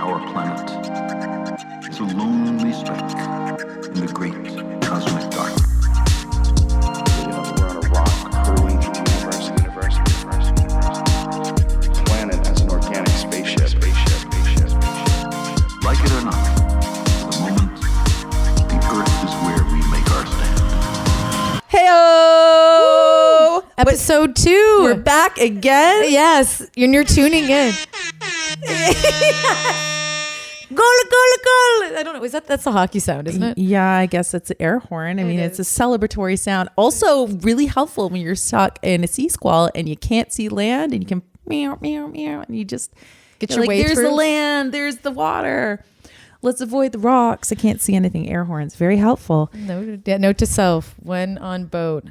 Our planet is a lonely speck in the great cosmic dark. We're on a rock hurling through the universe. Planet as an organic spaceship. Like it or not, for the moment, the Earth is where we make our stand. Heyo! Episode 2. We're back again. Yes, you're tuning in. Goal! I don't know. That's a hockey sound, isn't it? Yeah, I guess it's an air horn. I mean, it's a celebratory sound. Also, really helpful when you're stuck in a sea squall and you can't see land and you can meow, meow, meow, and you just get your way there's through. the land, there's the water. Let's avoid the rocks. I can't see anything. Air horns, very helpful. Note to self: when on boat,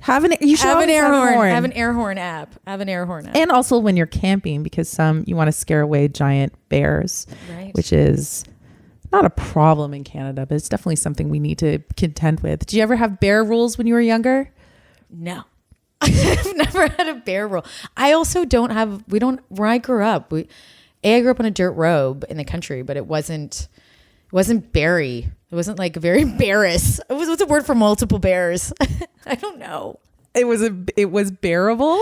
You should have an air horn. horn. Have an air horn app. And also when you're camping, because you want to scare away giant bears, Right. which is not a problem in Canada, but it's definitely something we need to contend with. Did you ever have bear rules when you were younger? No. I've never had a bear rule. I also don't have. Where I grew up, I grew up on a dirt road in the country, but it wasn't berry. It wasn't like very bearish. What's a word for multiple bears? I don't know. It was bearable.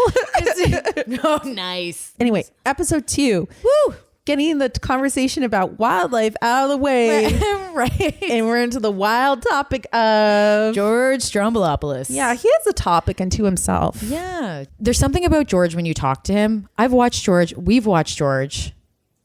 Oh, nice. Anyway, episode 2. Woo! Getting the conversation about wildlife out of the way. Right. And we're into the wild topic of George Stroumboulopoulos. Yeah, he has a topic unto himself. Yeah. There's something about George when you talk to him. We've watched George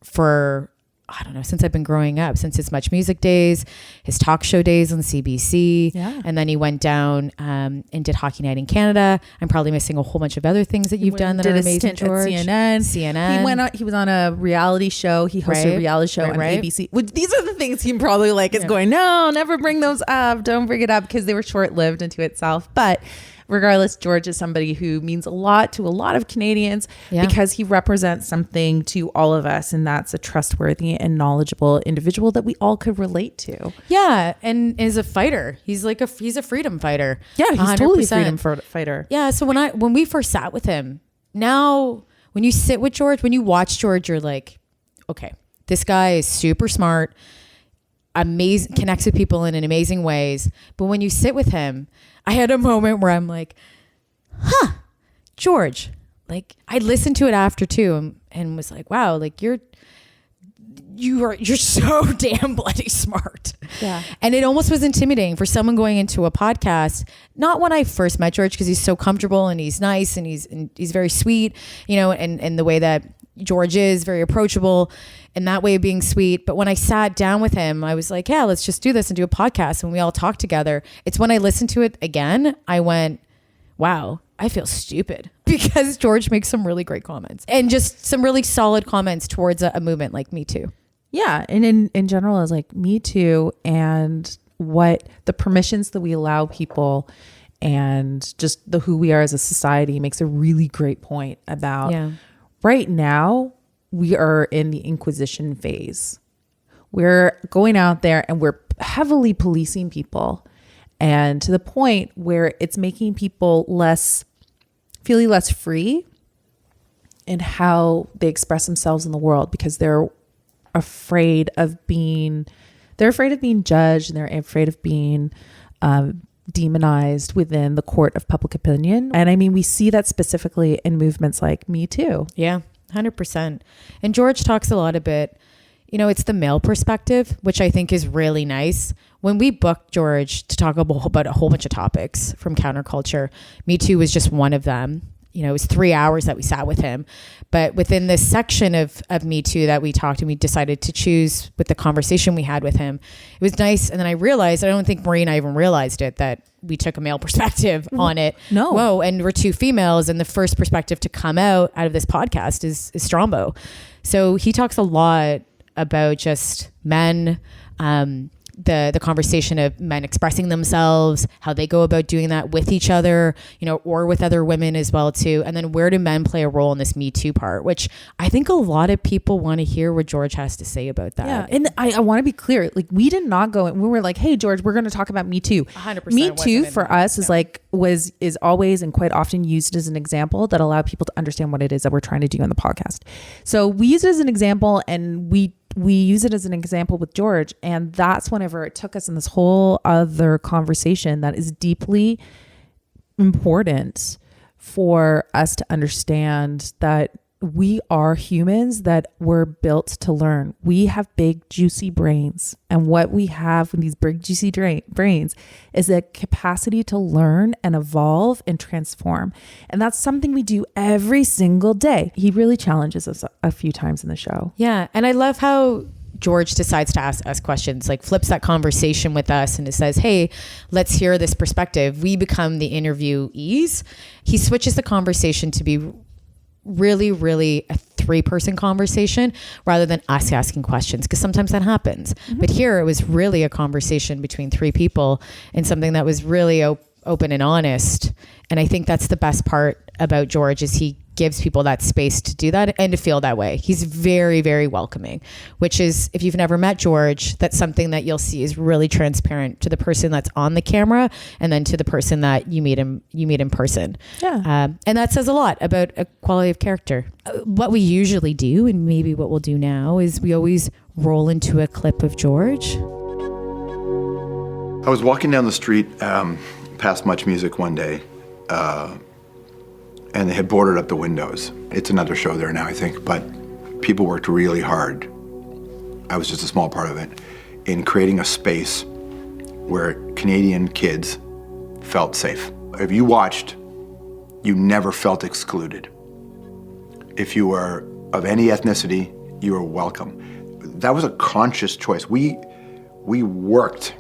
for, I don't know, since I've been growing up, since his Much Music days, his talk show days on CBC. Yeah. And then he went down and did Hockey Night in Canada. I'm probably missing a whole bunch of other things that you've done that Did are a amazing, stint George. at CNN. He was on a reality show. He hosted a reality show on ABC. These are the things he probably is going, no, never bring those up. Don't bring it up, because they were short-lived into itself. But regardless, George is somebody who means a lot to a lot of Canadians because he represents something to all of us, and that's a trustworthy and knowledgeable individual that we all could relate to. Yeah, and is a fighter. He's a freedom fighter. Yeah, he's 100%. totally a freedom fighter. Yeah, so when we first sat with him, now when you sit with George, when you watch George, you're like, okay, this guy is super smart, amazing, connects with people in amazing ways. But when you sit with him, I had a moment where I'm like, George, I listened to it after too and was like, wow, you're so damn bloody smart. Yeah. And it almost was intimidating for someone going into a podcast. Not when I first met George, because he's so comfortable and he's nice and he's very sweet, and the way that George is very approachable and that way of being sweet. But when I sat down with him, I was like, yeah, let's just do this and do a podcast. And we all talked together. It's when I listened to it again, I went, wow, I feel stupid, because George makes some really great comments and just some really solid comments towards a movement like Me Too. Yeah. And in general, I was like, Me Too, and what the permissions that we allow people and just who we are as a society makes a really great point about right now. We are in the Inquisition phase. We're going out there and we're heavily policing people, and to the point where it's making people feeling less free in how they express themselves in the world, because they're afraid of being judged, and they're afraid of being demonized within the court of public opinion. And I mean, we see that specifically in movements like Me Too. Yeah. 100%. And George talks a lot about, it's the male perspective, which I think is really nice. When we booked George to talk about a whole bunch of topics from Counterculture, Me Too was just one of them. It was 3 hours that we sat with him. But within this section of Me Too that we talked, and we decided to choose with the conversation we had with him, it was nice. And then I realized, I don't think Marie and I even realized it, that we took a male perspective on it. No. Whoa. And we're two females. And the first perspective to come out of this podcast is Strombo. So he talks a lot about just men, the conversation of men expressing themselves, how they go about doing that with each other, or with other women as well too. And then where do men play a role in this Me Too part, which I think a lot of people want to hear what George has to say about that. Yeah. And I want to be clear, like we did not go and we were like, hey George, we're going to talk about Me Too. 100% Me wasn't Too in for that, us is always and quite often used as an example that allow people to understand what it is that we're trying to do on the podcast. So we use it as an example, and we use it as an example with George, and that's whenever it took us in this whole other conversation that is deeply important for us to understand that we are humans that were built to learn. We have big, juicy brains. And what we have with these big, juicy brains is a capacity to learn and evolve and transform. And that's something we do every single day. He really challenges us a few times in the show. Yeah. And I love how George decides to ask us questions, like flips that conversation with us and it says, hey, let's hear this perspective. We become the interviewees. He switches the conversation to be really, really a 3-person conversation rather than us asking questions, because sometimes that happens. But here it was really a conversation between 3 people and something that was really open and honest. And I think that's the best part about George is he gives people that space to do that and to feel that way. He's very, very welcoming, which is, if you've never met George, that's something that you'll see is really transparent to the person that's on the camera and then to the person that you meet in person. Yeah. And that says a lot about a quality of character. What we usually do, and maybe what we'll do now, is we always roll into a clip of George. I was walking down the street past Much Music one day, and they had boarded up the windows. It's another show there now, I think, but people worked really hard. I was just a small part of it, in creating a space where Canadian kids felt safe. If you watched, you never felt excluded. If you were of any ethnicity, you were welcome. That was a conscious choice. We worked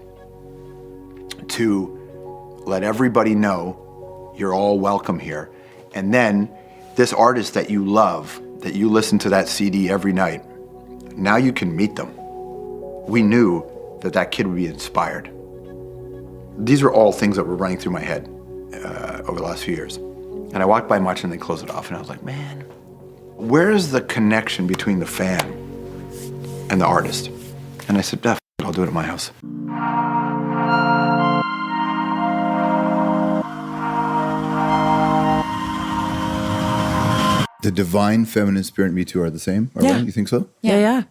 to let everybody know you're all welcome here. And then this artist that you love, that you listen to that CD every night, now you can meet them. We knew that that kid would be inspired. These are all things that were running through my head over the last few years. And I walked by Much and they closed it off and I was like, man, where's the connection between the fan and the artist? And I said, I'll do it at my house. The divine feminine spirit Me Too are the same? Yeah. You think so? Yeah.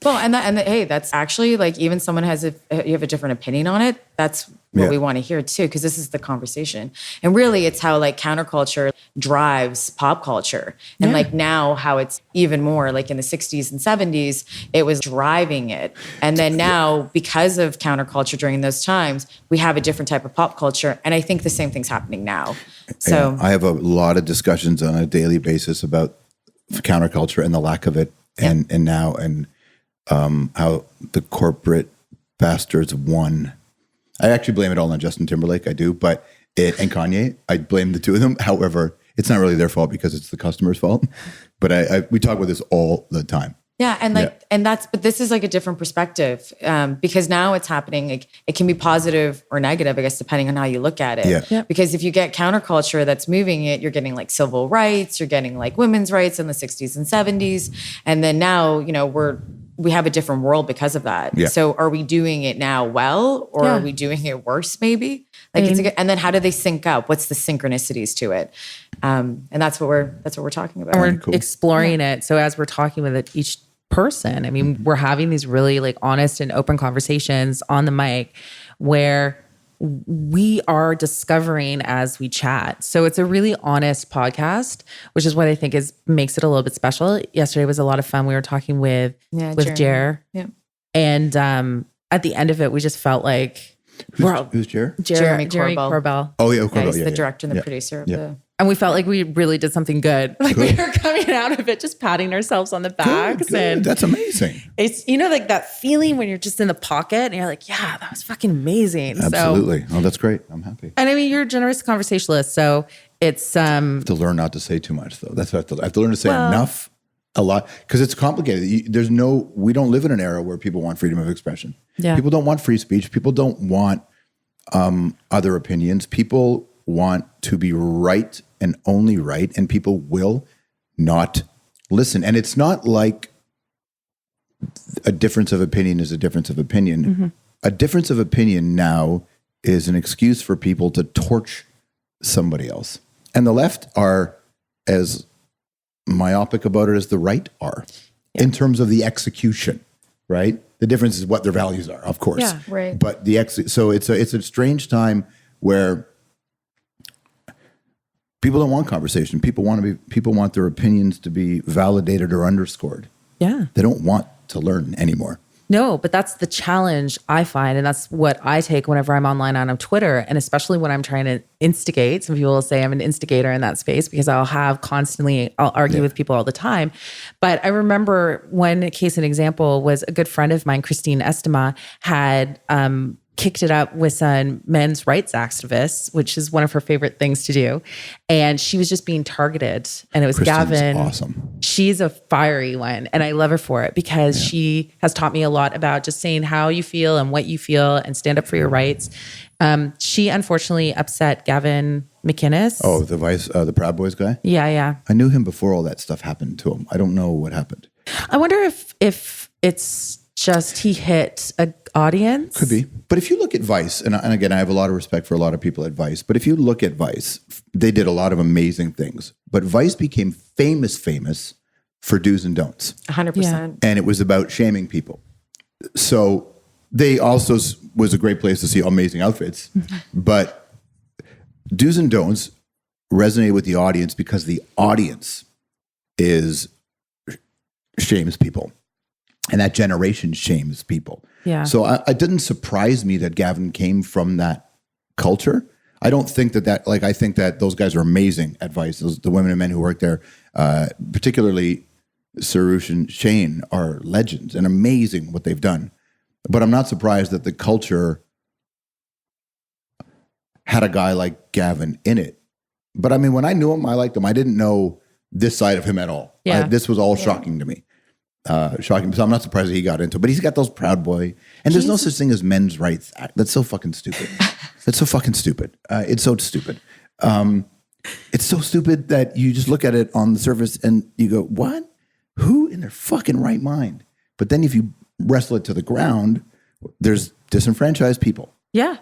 Well, hey, that's actually like, even someone you have a different opinion on it. That's what we want to hear too, because this is the conversation. And really it's how like counterculture drives pop culture. And like now how it's even more like in the 60s and 70s, it was driving it. And then now because of counterculture during those times, we have a different type of pop culture. And I think the same thing's happening now. So I have a lot of discussions on a daily basis about counterculture and the lack of it and now how the corporate bastards won. I actually blame it all on Justin Timberlake, I do, and Kanye. I blame the two of them. However, it's not really their fault because it's the customer's fault. But we talk about this all the time. Yeah, but this is like a different perspective because now it's happening. Like, it can be positive or negative, I guess, depending on how you look at it. Yeah. Yep. Because if you get counterculture that's moving it, you're getting like civil rights, you're getting like women's rights in the 60s and 70s, and then now we have a different world because of that. Yeah. So are we doing it now well, or are we doing it worse? Maybe and then how do they sync up? What's the synchronicities to it? And that's what we're talking about. And we're exploring it. So as we're talking with each person, I mean, we're having these really like honest and open conversations on the mic where we are discovering as we chat. So it's a really honest podcast, which is what I think makes it a little bit special. Yesterday was a lot of fun. We were talking with Jer. Yeah. And at the end of it, we just felt like Who's Jer? Jeremy Corbell. Oh yeah, Corbell. He's the director and the producer of the. And we felt like we really did something good. Like we were coming out of it, just patting ourselves on the backs. Good. And That's amazing. it's, like that feeling when you're just in the pocket and you're like, yeah, that was fucking amazing. Absolutely. That's great. I'm happy. And I mean, you're a generous conversationalist. So it's, To learn not to say too much though. That's what I have to learn to say enough a lot because it's complicated. We don't live in an era where people want freedom of expression. Yeah. People don't want free speech. People don't want other opinions. People want to be right and only right, and people will not listen. And it's not like a difference of opinion is a difference of opinion. Mm-hmm. A difference of opinion now is an excuse for people to torch somebody else. And the left are as myopic about it as the right are in terms of the execution, right? The difference is what their values are, of course. Yeah, right. But so it's a strange time where people don't want conversation. People want their opinions to be validated or underscored. Yeah. They don't want to learn anymore. No, but that's the challenge I find. And that's what I take whenever I'm online on Twitter. And especially when I'm trying to instigate. Some people will say I'm an instigator in that space because I'll argue with people all the time. But I remember one case, an example was a good friend of mine, Christine Estema, had kicked it up with some men's rights activists, which is one of her favorite things to do. And she was just being targeted. And it was Christine's Gavin. awesome. She's a fiery one. And I love her for it because she has taught me a lot about just saying how you feel and what you feel and stand up for your rights. She unfortunately upset Gavin McInnes. Oh, the Proud Boys guy? Yeah. I knew him before all that stuff happened to him. I don't know what happened. I wonder if it's just he hit an audience. Could be. But if you look at Vice, and again, I have a lot of respect for a lot of people at Vice, but if you look at Vice, they did a lot of amazing things. But Vice became famous for do's and don'ts. 100%. And it was about shaming people. So they also was a great place to see amazing outfits. But do's and don'ts resonate with the audience because the audience shames people. And that generation shames people. Yeah. So it didn't surprise me that Gavin came from that culture. I don't think I think that those guys are amazing at Vice. The women and men who work there, particularly Sarush and Shane, are legends and amazing what they've done. But I'm not surprised that the culture had a guy like Gavin in it. But I mean, when I knew him, I liked him. I didn't know this side of him at all. Yeah. This was all shocking to me. Shocking. So I'm not surprised that he got into it. But he's got those Proud Boy. And there's no such thing as men's rights act. That's so fucking stupid. That's so fucking stupid. It's so stupid. It's so stupid that you just look at it on the surface and you go, what? Who in their fucking right mind? But then if you wrestle it to the ground, there's disenfranchised people. Yeah.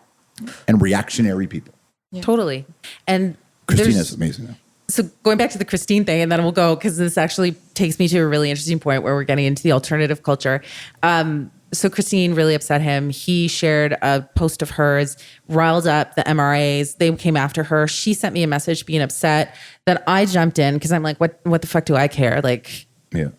And reactionary people. Yeah. Totally. And Christina's amazing though. So going back to the Christine thing, and then we'll go, because this actually takes me to a really interesting point where we're getting into the alternative culture. So Christine really upset him. He shared a post of hers, riled up the MRAs. They came after her. She sent me a message being upset. Then I jumped in because I'm like, what the fuck do I care? Like, yeah.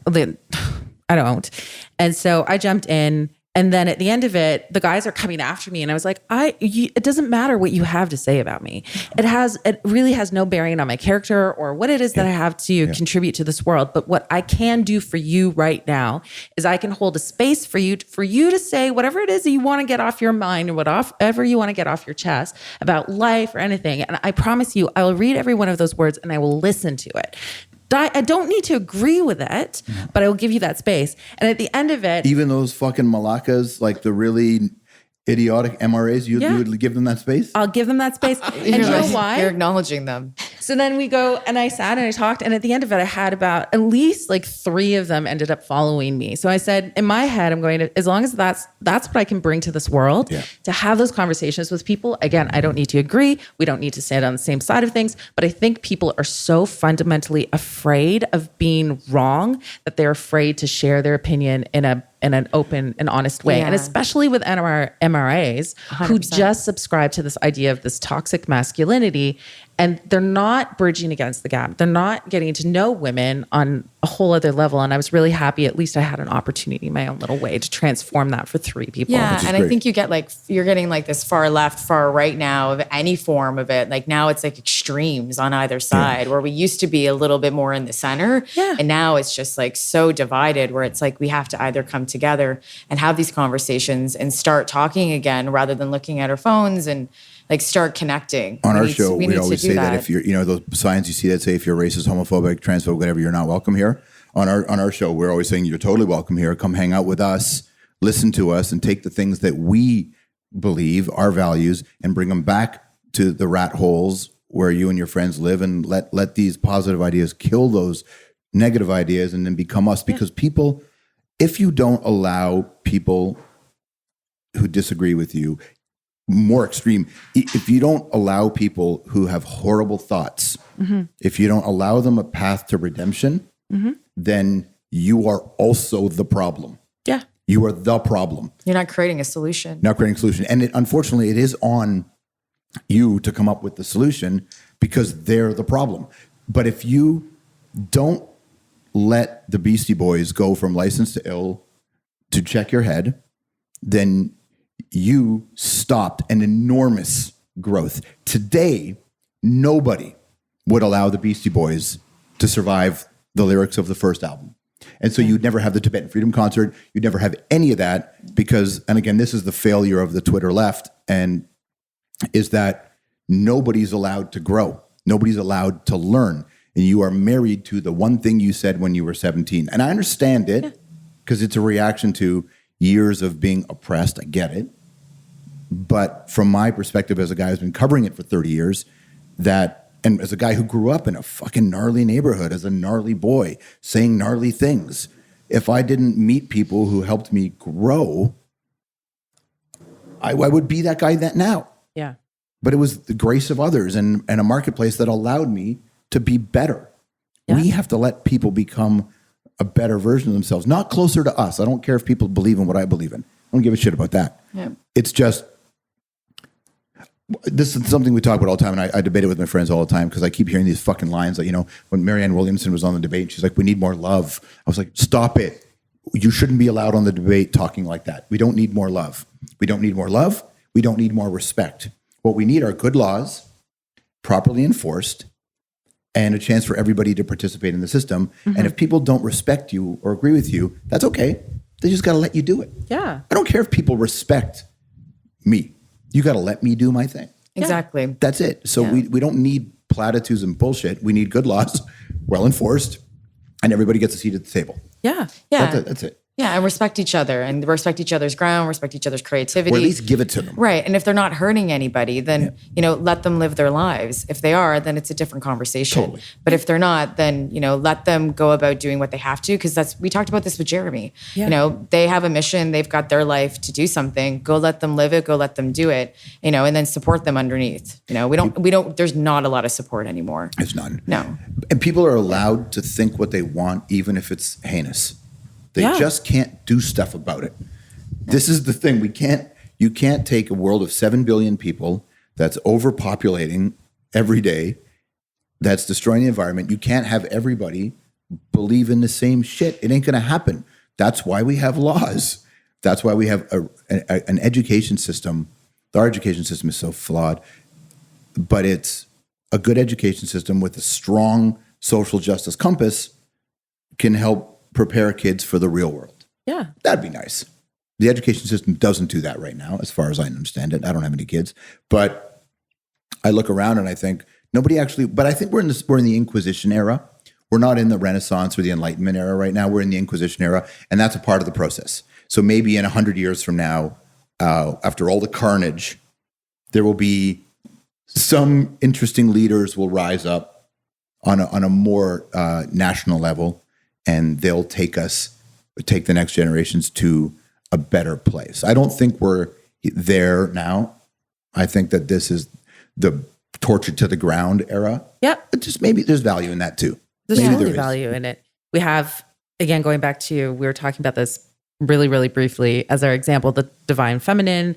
I don't. And so I jumped in. And then at the end of it, the guys are coming after me. And I was like, it doesn't matter what you have to say about me. It really has no bearing on my character or what it is that I have to contribute to this world. But what I can do for you right now is I can hold a space for you to say whatever it is that you want to get off your mind or whatever you want to get off your chest about life or anything. And I promise you, I will read every one of those words and I will listen to it. I don't need to agree with it, but I will give you that space. And at the end of it, even those fucking malakas, like the really idiotic MRAs, you would give them that space? I'll give them that space. And you know why? You're acknowledging them. So then we go and I sat and I talked. And at the end of it, I had about at least like 3 of them ended up following me. So I said, in my head, I'm going to, as long as that's what I can bring to this world, to have those conversations with people. Again, I don't need to agree. We don't need to stand on the same side of things. But I think people are so fundamentally afraid of being wrong that they're afraid to share their opinion in an open and honest way. And especially with MRAs 100%. Who just subscribe to this idea of this toxic masculinity, and they're not bridging against the gap. They're not getting to know women on a whole other level. And I was really happy, at least I had an opportunity in my own little way to transform that for 3 people. Yeah. And I think you're getting like this far left, far right now of any form of it. Like now it's like extremes on either side, where we used to be a little bit more in the center. Yeah. And now it's just like so divided where it's like we have to either come together and have these conversations and start talking again rather than looking at our phones and like start connecting. On our show, we always say that if you're, those signs you see that say if you're racist, homophobic, transphobic, whatever, you're not welcome here. on our show, we're always saying you're totally welcome here. Come hang out with us, listen to us, and take the things that we believe, our values, and bring them back to the rat holes where you and your friends live, and let these positive ideas kill those negative ideas and then become us. Because people, if you don't allow people who disagree with you, more extreme, if you don't allow people who have horrible thoughts, if you don't allow them a path to redemption, then you are also the problem. Yeah. You are the problem. You're not creating a solution. Not creating a solution. And unfortunately, it is on you to come up with the solution because they're the problem. But if you don't let the Beastie Boys go from License to Ill to Check Your Head, then you stopped an enormous growth. Today, nobody would allow the Beastie Boys to survive the lyrics of the first album. And so you'd never have the Tibetan Freedom Concert. You'd never have any of that because, and again, this is the failure of the Twitter left, and is that nobody's allowed to grow. Nobody's allowed to learn. And you are married to the one thing you said when you were 17. And I understand it because it's a reaction to years of being oppressed. I get it. But from my perspective as a guy who's been covering it for 30 years, and as a guy who grew up in a fucking gnarly neighborhood as a gnarly boy, saying gnarly things, if I didn't meet people who helped me grow, I would be that guy that now. Yeah. But it was the grace of others and a marketplace that allowed me to be better. Yeah. We have to let people become a better version of themselves, not closer to us. I don't care if people believe in what I believe in. I don't give a shit about that. Yeah. It's just, this is something we talk about all the time, and I debate it with my friends all the time because I keep hearing these fucking lines that, when Marianne Williamson was on the debate, she's like, we need more love. I was like, stop it. You shouldn't be allowed on the debate talking like that. We don't need more love. We don't need more love. We don't need more respect. What we need are good laws, properly enforced, and a chance for everybody to participate in the system. And if people don't respect you or agree with you, that's okay. They just got to let you do it. Yeah. I don't care if people respect me. You got to let me do my thing. Exactly. That's it. So we don't need platitudes and bullshit. We need good laws, well enforced, and everybody gets a seat at the table. Yeah. Yeah. That's it. Yeah, and respect each other and respect each other's ground, respect each other's creativity. Or at least give it to them. Right. And if they're not hurting anybody, then, let them live their lives. If they are, then it's a different conversation. Totally. But if they're not, then, let them go about doing what they have to. Because we talked about this with Jeremy. Yeah. They have a mission. They've got their life to do something. Go let them live it. Go let them do it, and then support them underneath. We don't, there's not a lot of support anymore. There's none. No. And people are allowed to think what they want, even if it's heinous. They just can't do stuff about it. This is the thing. You can't take a world of 7 billion people that's overpopulating every day, that's destroying the environment. You can't have everybody believe in the same shit. It ain't going to happen. That's why we have laws. That's why we have an education system. Our education system is so flawed, but it's a good education system with a strong social justice compass can help prepare kids for the real world. Yeah. That'd be nice. The education system doesn't do that right now, as far as I understand it. I don't have any kids, but I look around and I think nobody actually, but I think we're in the Inquisition era. We're not in the Renaissance or the Enlightenment era right now. We're in the Inquisition era, and that's a part of the process. So maybe in 100 years from now, after all the carnage, there will be some interesting leaders will rise up on a more national level, and they'll take the next generations to a better place. I don't think we're there now. I think that this is the torture to the ground era. Yeah. But just maybe there's value in that too. There's maybe totally value in it. We have, again, going back to, we were talking about this really, really briefly as our example, the divine feminine.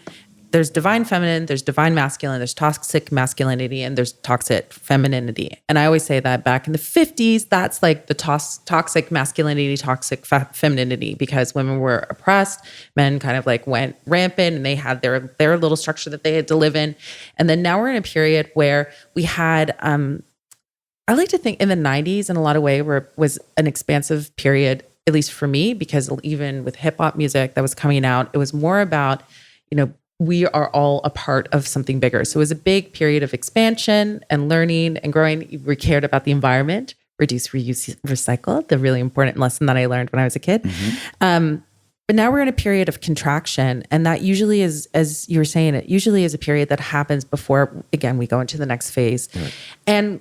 There's divine feminine, there's divine masculine, there's toxic masculinity, and there's toxic femininity. And I always say that back in the 50s, that's like the toxic masculinity, toxic femininity, because women were oppressed, men kind of like went rampant, and they had their little structure that they had to live in. And then now we're in a period where we had, I like to think in the 90s in a lot of ways was an expansive period, at least for me, because even with hip hop music that was coming out, it was more about, we are all a part of something bigger. So it was a big period of expansion and learning and growing. We cared about the environment. reduce, reuse, recycle, the really important lesson that I learned when I was a kid. But now we're in a period of contraction. And that usually is, as you were saying, it usually is a period that happens before, again, we go into the next phase. Right. And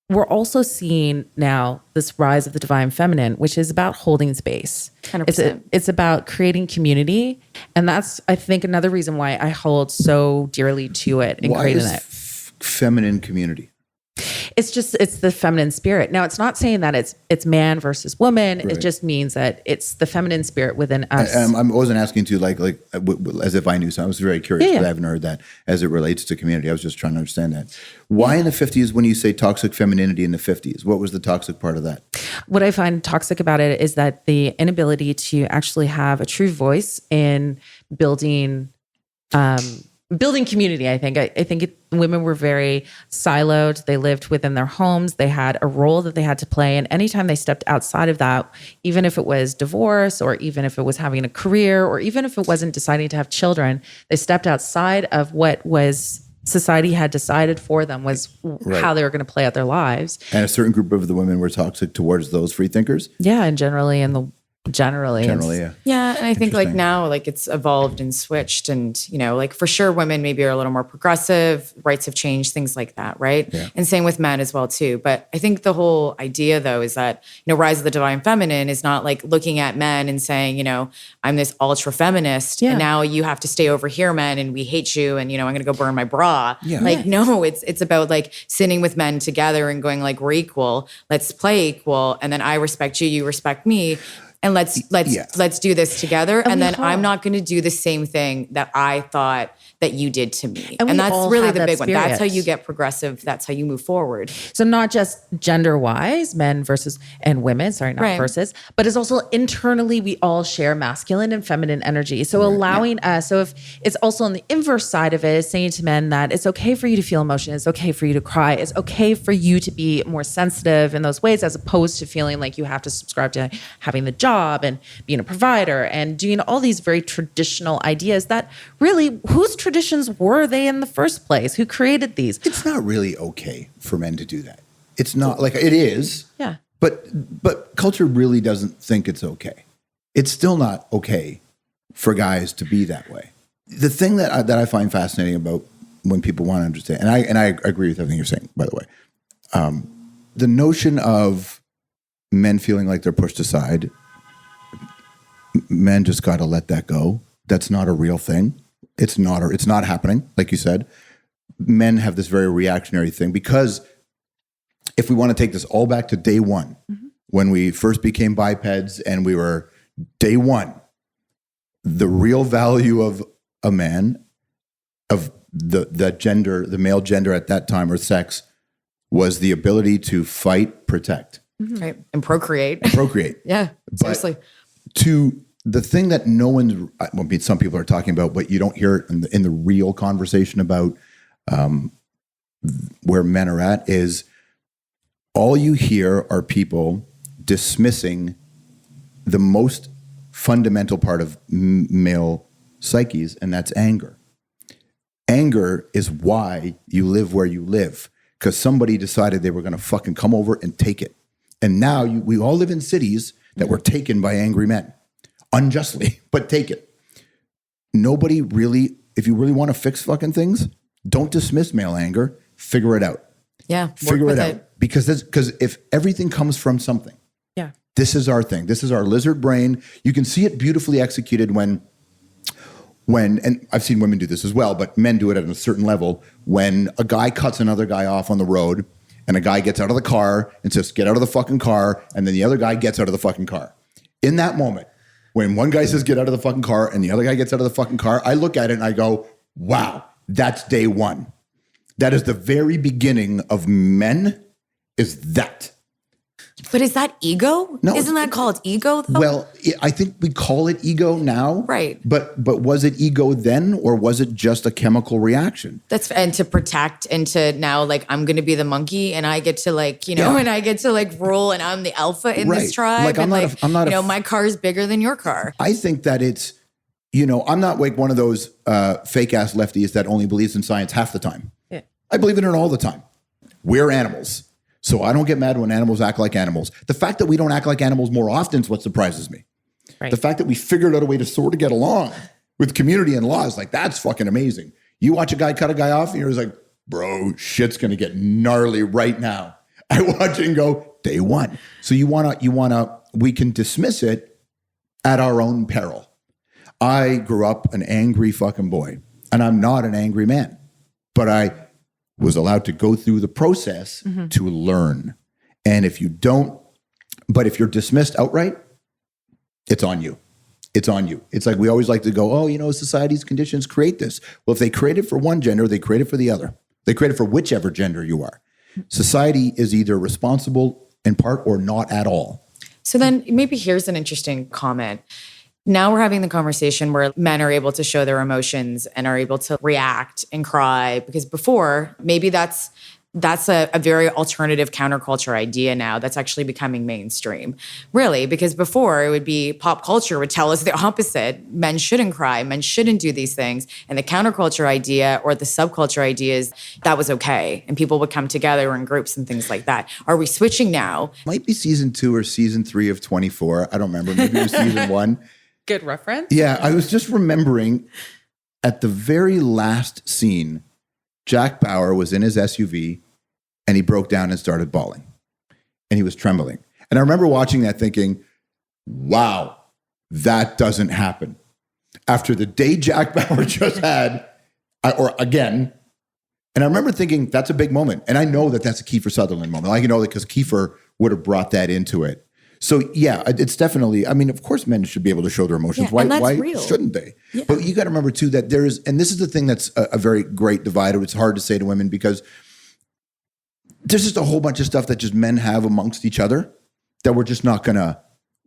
we're also seeing now this rise of the divine feminine, which is about holding space. 100%. It's about creating community. And that's, I think, another reason why I hold so dearly to it and creating it. Feminine community? It's the feminine spirit. Now, it's not saying that it's man versus woman. Right. It just means that it's the feminine spirit within us. I wasn't asking to like as if I knew something. I was very curious because I haven't heard that as it relates to community. I was just trying to understand that. Why in the 50s, when you say toxic femininity in the 50s, what was the toxic part of that? What I find toxic about it is that the inability to actually have a true voice in building community. I think women were very siloed. They lived within their homes. They had a role that they had to play. And anytime they stepped outside of that, even if it was divorce or even if it was having a career or even if it wasn't deciding to have children, they stepped outside of what was society had decided for them was how they were going to play out their lives. And a certain group of the women were toxic towards those free thinkers? Yeah, and generally, yeah. Yeah, and I think like now, like it's evolved and switched, and like for sure, women maybe are a little more progressive. Rights have changed, things like that, right? Yeah. And same with men as well too. But I think the whole idea though is that rise of the divine feminine is not like looking at men and saying, I'm this ultra feminist, and now you have to stay over here, men, and we hate you, and I'm going to go burn my bra. Yeah. Like no, it's about like sitting with men together and going like we're equal. Let's play equal, and then I respect you, you respect me. And let's do this together. And then I'm not going to do the same thing that I thought that you did to me. And that's really the big one. That's how you get progressive. That's how you move forward. So not just gender wise, men versus and women, versus, but it's also internally we all share masculine and feminine energy. So allowing us, so if it's also on the inverse side of it, is saying to men that it's okay for you to feel emotion. It's okay for you to cry. It's okay for you to be more sensitive in those ways, as opposed to feeling like you have to subscribe to having the job and being a provider and doing all these very traditional ideas that really, whose traditions were they in the first place? Who created these? It's not really okay for men to do that. It's not like it is. Yeah. But culture really doesn't think it's okay. It's still not okay for guys to be that way. The thing that I find fascinating about when people want to understand, and I agree with everything you're saying, by the way, the notion of men feeling like they're pushed aside, men just got to let that go. That's not a real thing. It's not happening, like you said. Men have this very reactionary thing because if we want to take this all back to day one, when we first became bipeds and we were day one, the real value of a man, of the gender, the male gender at that time, or sex, was the ability to fight, protect. Right. And procreate. Yeah, seriously. To the thing that no one's, some people are talking about, but you don't hear it in the real conversation about where men are at, is all you hear are people dismissing the most fundamental part of male psyches, and that's anger. Anger is why you live where you live, because somebody decided they were going to fucking come over and take it. And now we all live in cities that were taken by angry men. Unjustly, but take it. Nobody really, if you really want to fix fucking things, don't dismiss male anger. Figure it out. Yeah, figure it out. Because if everything comes from something, this is our thing. This is our lizard brain. You can see it beautifully executed when, and I've seen women do this as well, but men do it at a certain level. When a guy cuts another guy off on the road, and a guy gets out of the car and says, "Get out of the fucking car," and then the other guy gets out of the fucking car. In that moment, when one guy says, "Get out of the fucking car," and the other guy gets out of the fucking car, I look at it and I go, wow, that's day one. That is the very beginning of men, is that. But is that ego? No. Isn't that called ego, though? Well, I think we call it ego now. Right. But was it ego then, or was it just a chemical reaction? And to protect, and to now, like, I'm going to be the monkey, and I get to, like, and I get to, like, rule, and I'm the alpha in this tribe. Like, I'm not my car is bigger than your car. I think that it's, I'm not like one of those fake ass lefties that only believes in science half the time. Yeah. I believe in it all the time. We're animals. So I don't get mad when animals act like animals. The fact that we don't act like animals more often is what surprises me. Right. The fact that we figured out a way to sort of get along with community and laws, like that's fucking amazing. You watch a guy cut a guy off and you're just like, bro, shit's going to get gnarly right now. I watch it and go, day one. So we can dismiss it at our own peril. I grew up an angry fucking boy, and I'm not an angry man, but I was allowed to go through the process to learn. And if you're dismissed outright, it's on you. It's on you. It's like we always like to go, oh, society's conditions create this. Well, if they create it for one gender, they create it for the other. They create it for whichever gender you are. Society is either responsible in part or not at all. So then maybe here's an interesting comment. Now we're having the conversation where men are able to show their emotions and are able to react and cry, because before, maybe that's a very alternative counterculture idea now that's actually becoming mainstream. Really, because before it would be pop culture would tell us the opposite. Men shouldn't cry, men shouldn't do these things. And the counterculture idea or the subculture idea is that was okay. And people would come together in groups and things like that. Are we switching now? Might be season 2 or season 3 of 24. I don't remember. Maybe it was season 1. Good reference. Yeah, I was just remembering at the very last scene, Jack Bauer was in his SUV and he broke down and started bawling and he was trembling. And I remember watching that thinking, wow, that doesn't happen. After the day Jack Bauer just had, or again, and I remember thinking, that's a big moment. And I know that that's a Kiefer Sutherland moment. I know that because Kiefer would have brought that into it. So yeah, it's definitely, of course men should be able to show their emotions. Yeah, Why real. shouldn't they? Yeah. But you got to remember too, that and this is the thing that's a very great divider. It's hard to say to women because there's just a whole bunch of stuff that just men have amongst each other that it's just not gonna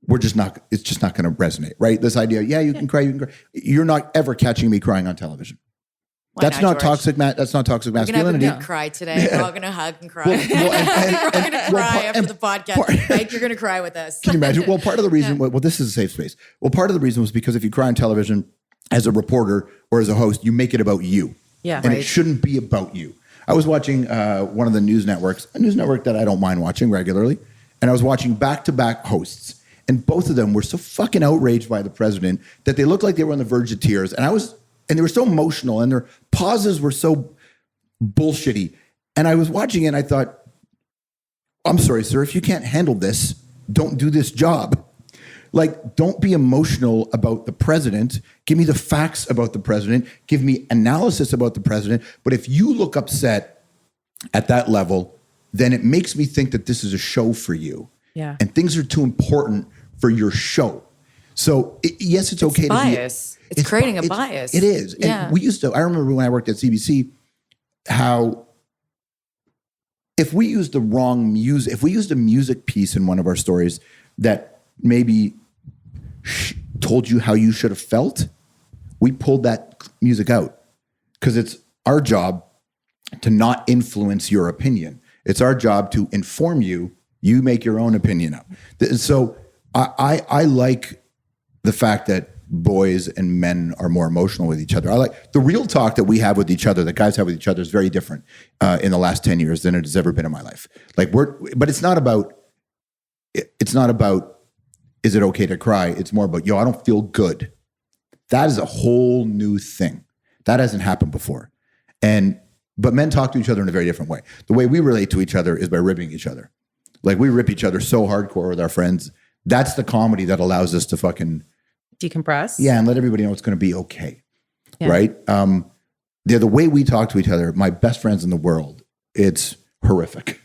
resonate, right? This idea, you can cry. You're not ever catching me crying on television. That's not toxic. That's not toxic masculinity. We're gonna have a big cry today. We're all gonna hug and cry. We're all gonna cry after the podcast. Mike, you're gonna cry with us. Can you imagine? Well, part of the reason, well, this is a safe space. Well, part of the reason was because if you cry on television as a reporter or as a host, you make it about you. Yeah. And it shouldn't be about you. I was watching one of the news networks, a news network that I don't mind watching regularly, and I was watching back-to-back hosts, and both of them were so fucking outraged by the president that they looked like they were on the verge of tears, and they were so emotional, and their pauses were so bullshitty. And I was watching it, and I thought, I'm sorry, sir, if you can't handle this, don't do this job. Like, don't be emotional about the president. Give me the facts about the president. Give me analysis about the president. But if you look upset at that level, then it makes me think that this is a show for you. Yeah. And things are too important for your show. So, yes, it's okay bias. to be... It's creating a bias. It is. Yeah. And I remember when I worked at CBC, how if we used the wrong music, if we used a music piece in one of our stories that maybe told you how you should have felt, we pulled that music out because it's our job to not influence your opinion. It's our job to inform you. You make your own opinion up. So I like the fact that boys and men are more emotional with each other. I like the real talk that we have with each other, that guys have with each other, is very different in the last 10 years than it has ever been in my life. But it's not about, is it okay to cry? It's more about, I don't feel good. That is a whole new thing. That hasn't happened before. But men talk to each other in a very different way. The way we relate to each other is by ripping each other. Like, we rip each other so hardcore with our friends. That's the comedy that allows us to fucking decompress. Yeah, and let everybody know it's going to be okay. Yeah. Right? The way we talk to each other, my best friends in the world, it's horrific.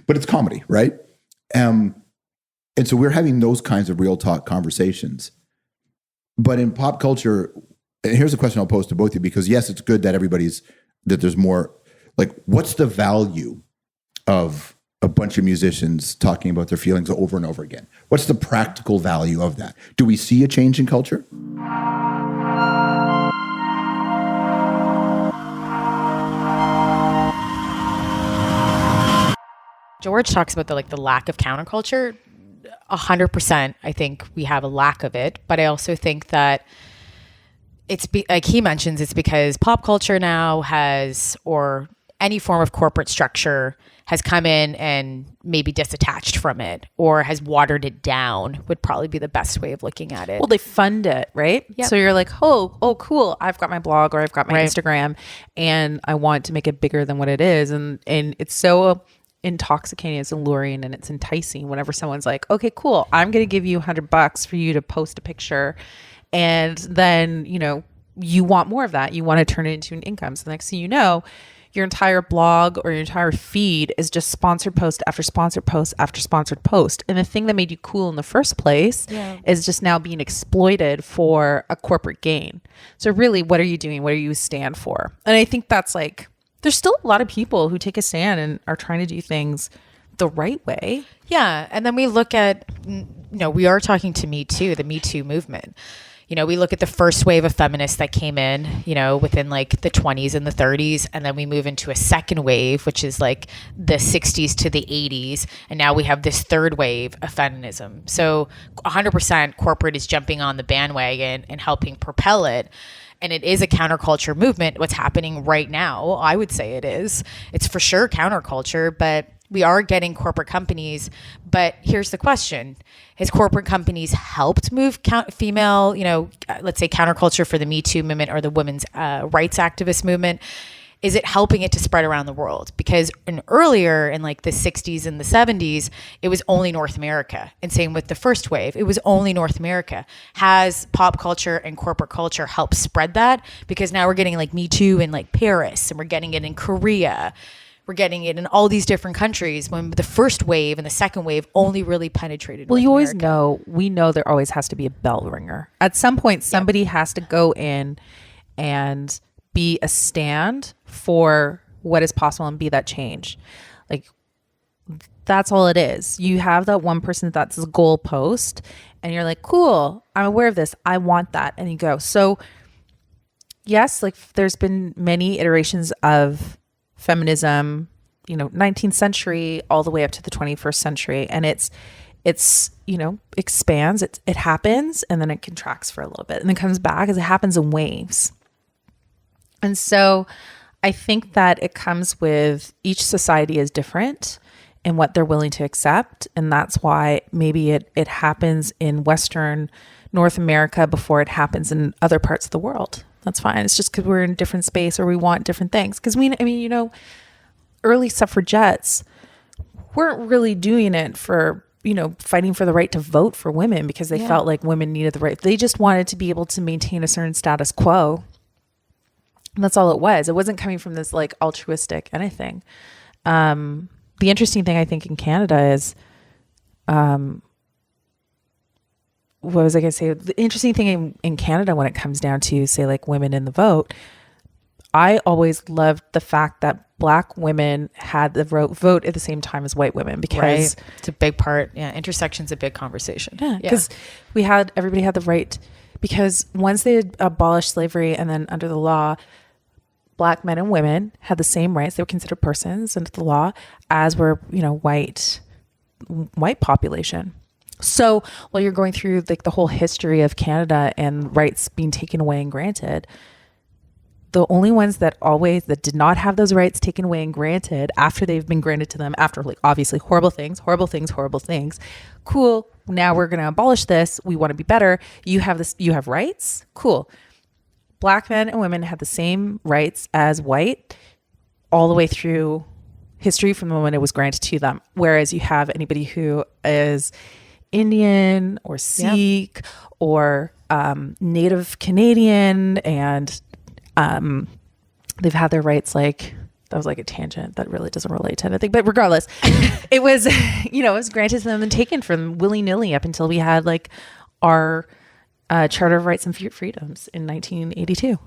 But it's comedy, right? And so we're having those kinds of real talk conversations. But in pop culture, and here's a question I'll pose to both of you, because yes, it's good that that there's more, like, what's the value of a bunch of musicians talking about their feelings over and over again? What's the practical value of that? Do we see a change in culture? George talks about the lack of counterculture. 100%. I think we have a lack of it, but I also think that like he mentions, it's because pop culture now has, or any form of corporate structure has come in and maybe disattached from it or has watered it down would probably be the best way of looking at it. Well, they fund it, right? Yep. So you're like, oh, cool. I've got my blog or I've got my Right. Instagram and I want to make it bigger than what it is. And it's so intoxicating, it's alluring and it's enticing whenever someone's like, okay, cool. I'm going to give you $100 for you to post a picture. And then, you want more of that. You want to turn it into an income. So the next thing you know, your entire blog or your entire feed is just sponsored post after sponsored post after sponsored post. And the thing that made you cool in the first place is just now being exploited for a corporate gain. So really, what are you doing? What do you stand for? And I think that's like, there's still a lot of people who take a stand and are trying to do things the right way. Yeah. And then we look at, we are talking to Me Too, the Me Too movement. We look at the first wave of feminists that came in, within like the 20s and the 30s. And then we move into a second wave, which is like the 60s to the 80s. And now we have this third wave of feminism. So 100% corporate is jumping on the bandwagon and helping propel it. And it is a counterculture movement. What's happening right now, I would say it is. It's for sure counterculture, but we are getting corporate companies. But here's the question. Has corporate companies helped move female, let's say counterculture for the Me Too movement or the women's rights activist movement? Is it helping it to spread around the world? Because earlier in like the 60s and the 70s, it was only North America. And same with the first wave, it was only North America. Has pop culture and corporate culture helped spread that? Because now we're getting like Me Too in like Paris and we're getting it in Korea. We're getting it in all these different countries when the first wave and the second wave only really penetrated. Well, North you always America. we know there always has to be a bell ringer. At some point, somebody has to go in and be a stand for what is possible and be that change. Like, that's all it is. You have that one person that's a goal post and you're like, cool, I'm aware of this. I want that. And you go. So yes, like there's been many iterations of feminism, 19th century all the way up to the 21st century. And it's expands, it happens and then it contracts for a little bit and then comes back as it happens in waves. And so I think that it comes with each society is different in what they're willing to accept. And that's why maybe it happens in Western North America before it happens in other parts of the world. That's fine. It's just because we're in a different space or we want different things. Because early suffragettes weren't really doing it for, fighting for the right to vote for women because they felt like women needed the right. They just wanted to be able to maintain a certain status quo. And that's all it was. It wasn't coming from this like altruistic anything. The interesting thing I think in Canada is, what was I going to say? The interesting thing in Canada when it comes down to, say, like women in the vote, I always loved the fact that Black women had the vote at the same time as white women because it's a big part. Yeah. Intersection's a big conversation. Yeah. Because everybody had the right, because once they had abolished slavery and then under the law, Black men and women had the same rights. They were considered persons under the law as were, white population. So while you're going through like the whole history of Canada and rights being taken away and granted, the only ones that did not have those rights taken away and granted after they've been granted to them after like obviously horrible things. Cool. Now we're going to abolish this. We want to be better. You have this, you have rights. Cool. Black men and women had the same rights as white all the way through history from the moment it was granted to them. Whereas you have anybody who is Indian or Sikh or Native Canadian and they've had their rights like, that was like a tangent that really doesn't relate to anything, but regardless, it was, it was granted to them and taken from willy-nilly up until we had like our Charter of Rights and Freedoms in 1982.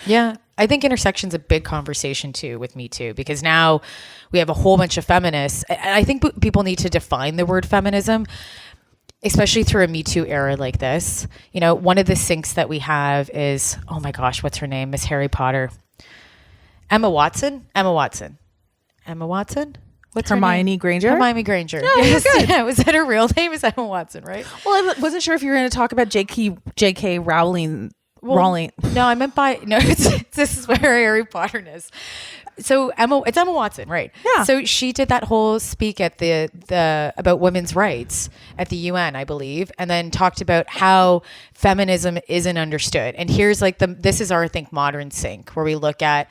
Yeah. I think intersection's a big conversation too with Me Too, because now we have a whole bunch of feminists. I think people need to define the word feminism, especially through a Me Too era like this. One of the sinks that we have is, oh my gosh, what's her name? Miss Harry Potter. Emma Watson. What's Hermione her name? Granger? Hermione Granger. Yeah, you're good. Yeah, was that her real name? Is Emma Watson, right? Well, I wasn't sure if you were going to talk about J.K. Rowling Rowling. No, I meant by no. This is where Harry Potter is. So it's Emma Watson, right? Yeah. So she did that whole speak at the about women's rights at the UN, I believe, and then talked about how feminism isn't understood. And here's like this is our, I think, modern sink, where we look at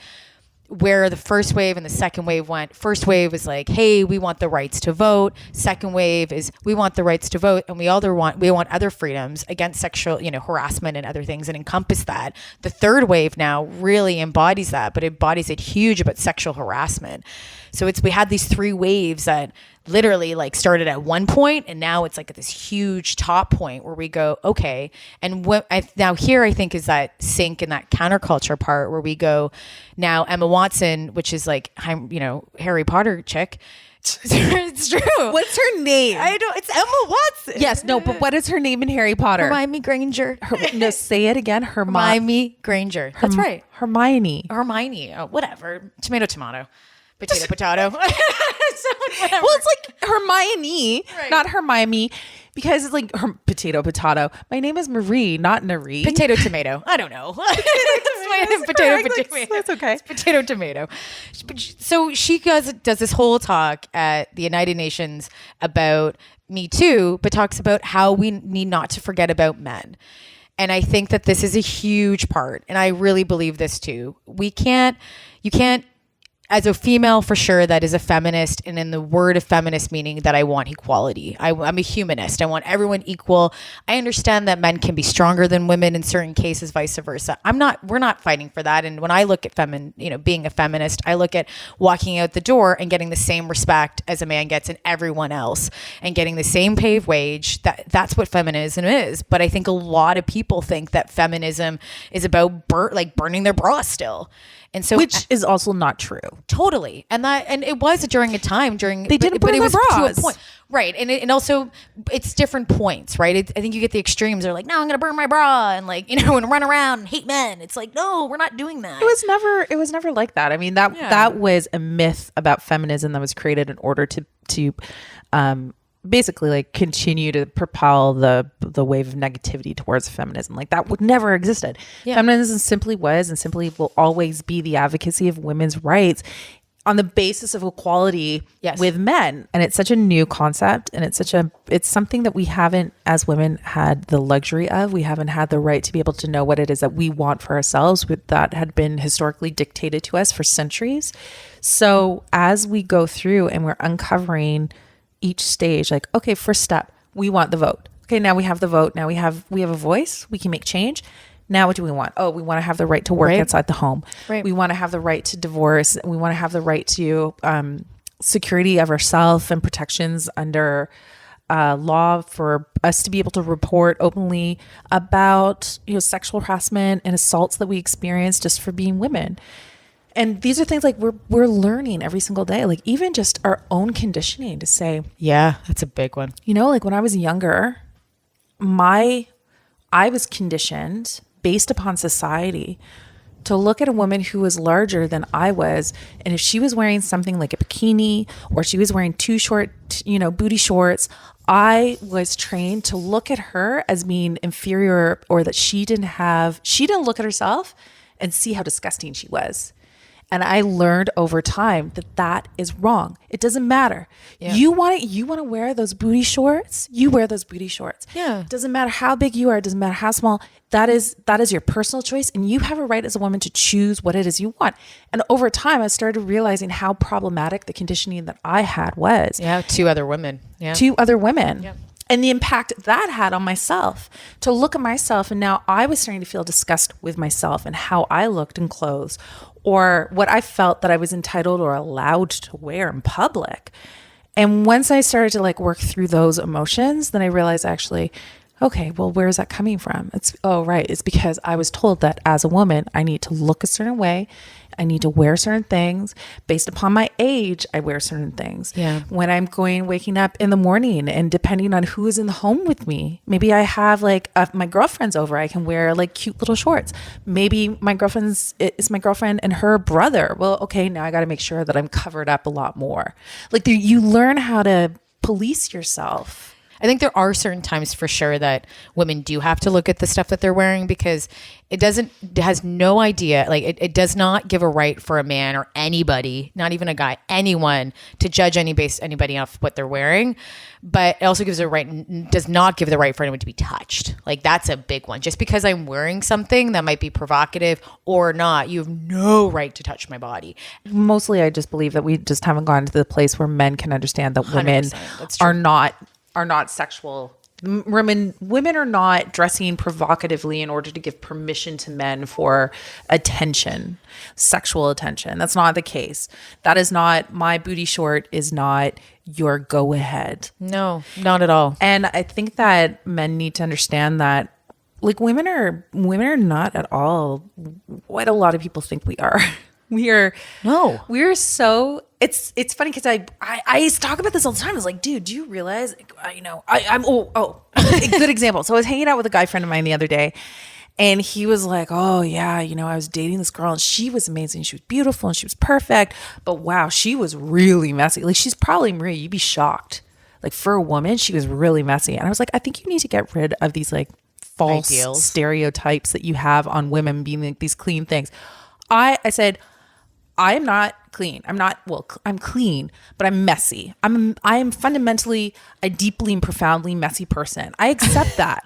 where the first wave and the second wave went. First wave was like, hey, we want the rights to vote. Second wave is we want the rights to vote, and we want other freedoms against sexual, harassment and other things, and encompass that. The third wave now really embodies that, but it embodies it huge about sexual harassment. So we had these three waves that literally like started at one point, and now it's like at this huge top point where we go, okay. And now here I think is that sink in that counterculture part where we go, now Emma Watson, which is like, Harry Potter chick. It's true. What's her name? I don't. It's Emma Watson. Yes, no, but what is her name in Harry Potter? Hermione Granger. No, say it again. Hermione Granger. That's right. Hermione. Oh, whatever. Tomato. Potato. Well, it's like Hermione, Right. not Hermione, because it's like potato. My name is Marie, not Nari. Potato tomato. I don't know. Potato. That's okay. It's potato tomato. So she does this whole talk at the United Nations about Me Too, but talks about how we need not to forget about men. And I think that this is a huge part. And I really believe this too. You can't, as a female, for sure, that is a feminist, and in the word of feminist meaning that I want equality. I'm a humanist. I want everyone equal. I understand that men can be stronger than women in certain cases, vice versa. We're not fighting for that. And when I look at being a feminist, I look at walking out the door and getting the same respect as a man gets in everyone else, and getting the same paid wage. That's what feminism is. But I think a lot of people think that feminism is about burning their bra still. And so, Which is also not true. Totally. And it was during a time they didn't burn their bras. To a point. Right. And also it's different points, right? I think you get the extremes. They're like, no, I'm going to burn my bra and and run around and hate men. It's like, no, we're not doing that. It was never like that. I mean, that was a myth about feminism that was created in order to basically like continue to propel the wave of negativity towards feminism. Like that would never existed. Yeah. Feminism simply was and simply will always be the advocacy of women's rights on the basis of equality with men. And it's such a new concept, and it's something that we haven't as women had the luxury of. We haven't had the right to be able to know what it is that we want for ourselves, that had been historically dictated to us for centuries. So as we go through and we're uncovering each stage, like, okay, first step, we want the vote. Okay, now we have the vote. Now we have a voice. We can make change. Now what do we want? Oh, we want to have the right to work outside the home. Right. We want to have the right to divorce. We want to have the right to security of ourselves and protections under law for us to be able to report openly about sexual harassment and assaults that we experience just for being women. And these are things like we're learning every single day, like even just our own conditioning to say, yeah, that's a big one. Like when I was younger, I was conditioned based upon society to look at a woman who was larger than I was. And if she was wearing something like a bikini, or she was wearing too short, booty shorts, I was trained to look at her as being inferior, or that she didn't look at herself and see how disgusting she was. And I learned over time that is wrong. It doesn't matter. Yeah. You want to wear those booty shorts? You wear those booty shorts. Yeah. It doesn't matter how big you are. It doesn't matter how small. That is your personal choice. And you have a right as a woman to choose what it is you want. And over time, I started realizing how problematic the conditioning that I had was. Yeah. Two other women. Yeah. And the impact that had on myself, to look at myself. And now I was starting to feel disgust with myself and how I looked in clothes, or what I felt that I was entitled or allowed to wear in public. And once I started to work through those emotions, then I realized actually, okay, well, where is that coming from? It's because I was told that as a woman, I need to look a certain way. I need to wear certain things. Based upon my age, I wear certain things. Yeah. When I'm waking up in the morning, and depending on who is in the home with me, maybe I have my girlfriend's over, I can wear cute little shorts. Maybe my girlfriend and her brother. Well, okay, now I got to make sure that I'm covered up a lot more. You learn how to police yourself. I think there are certain times for sure that women do have to look at the stuff that they're wearing, because it has no idea, like it does not give a right for a man or anybody, not even a guy, anyone, to judge anybody off what they're wearing. But it also does not give the right for anyone to be touched. Like that's a big one. Just because I'm wearing something that might be provocative or not, you have no right to touch my body. Mostly, I just believe that we just haven't gotten to the place where men can understand that women 100%, that's true. are not sexual. Women are not dressing provocatively in order to give permission to men for attention, sexual attention. That's not the case. That is not, my booty short is not your go ahead. No, not at all. And I think that men need to understand that, like, women are not at all what a lot of people think we are. We're so, it's funny because I talk about this all the time. I was like, dude, do you realize, I'm a good example. So I was hanging out with a guy friend of mine the other day, and he was like, oh yeah, I was dating this girl and she was amazing. She was beautiful and she was perfect, but wow, she was really messy. Like, she's probably Marie. You'd be shocked. Like, for a woman, she was really messy. And I was like, I think you need to get rid of these like false ideals, stereotypes that you have on women being like these clean things. I said, I am not clean. I'm clean, but I'm messy. I am fundamentally a deeply and profoundly messy person. I accept that.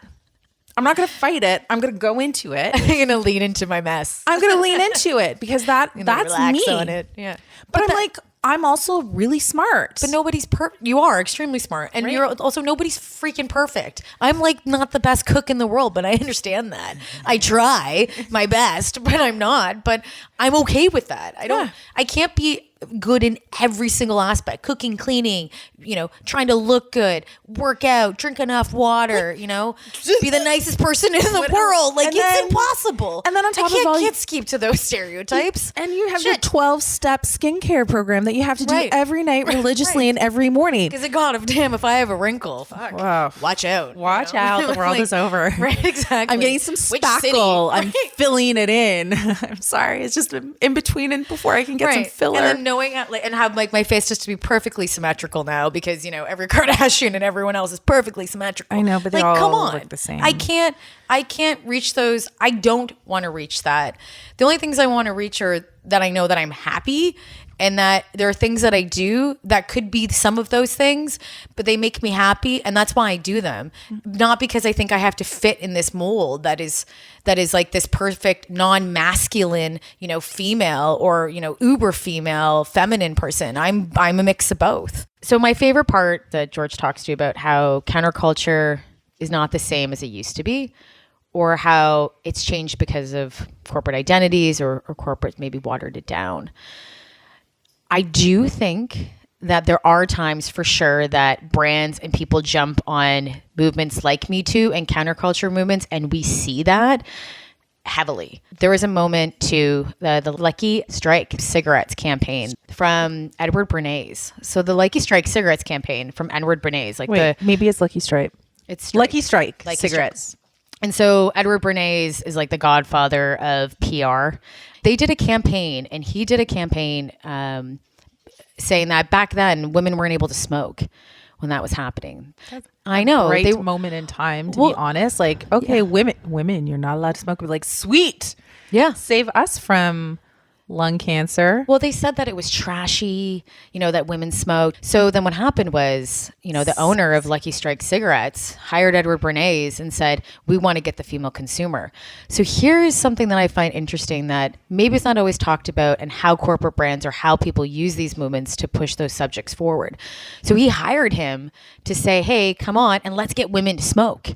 I'm not going to fight it. I'm going to go into it. I'm going to lean into my mess. I'm going to lean into it because that's relax me. on it. Yeah. But I'm also really smart. But nobody's perfect. You are extremely smart. And you're also, nobody's freaking perfect. I'm like not the best cook in the world, but I understand that. I try my best, but I'm not. But I'm okay with that. I can't be good in every single aspect. Cooking, cleaning, trying to look good, work out, drink enough water, be the nicest person in the world. Like, it's impossible. And then on top of all, I can't keep to those stereotypes. And you have your 12-step skincare program that you have to do every night religiously and every morning. Because God damn, if I have a wrinkle, fuck. Wow. Watch out. Watch out. The world is over. Right, exactly. I'm getting some spackle. I'm filling it in. I'm sorry. It's just in between and before I can get some filler. And then knowing and have like my face just to be perfectly symmetrical now, because every Kardashian and everyone else is perfectly symmetrical. I know, but they all come on. look the same. I can't reach those. I don't want to reach that. The only things I want to reach are that I know that I'm happy, and that there are things that I do that could be some of those things, but they make me happy, and that's why I do them. Not because I think I have to fit in this mold that is like this perfect non-masculine, female or, uber female feminine person. I'm a mix of both. So my favorite part that George talks to you about how counterculture is not the same as it used to be, or how it's changed because of corporate identities or corporate maybe watered it down. I do think that there are times for sure that brands and people jump on movements like Me Too and counterculture movements, and we see that heavily. There was a moment to the Lucky Strike cigarettes campaign from Edward Bernays. So the Lucky Strike cigarettes campaign from Edward Bernays, maybe it's Lucky Strike. It's Lucky Strike cigarettes. And so Edward Bernays is like the godfather of PR. They did a campaign, and he did a campaign saying that back then women weren't able to smoke when that was happening. I know. Great moment in time, to be honest. Like, okay, women, you're not allowed to smoke. We're like, sweet. Yeah. Save us from lung cancer. Well, they said that it was trashy, that women smoked. So then what happened was, the owner of Lucky Strike cigarettes hired Edward Bernays and said, we want to get the female consumer. So here is something that I find interesting that maybe it's not always talked about, and how corporate brands or how people use these movements to push those subjects forward. So he hired him to say, hey, come on and let's get women to smoke.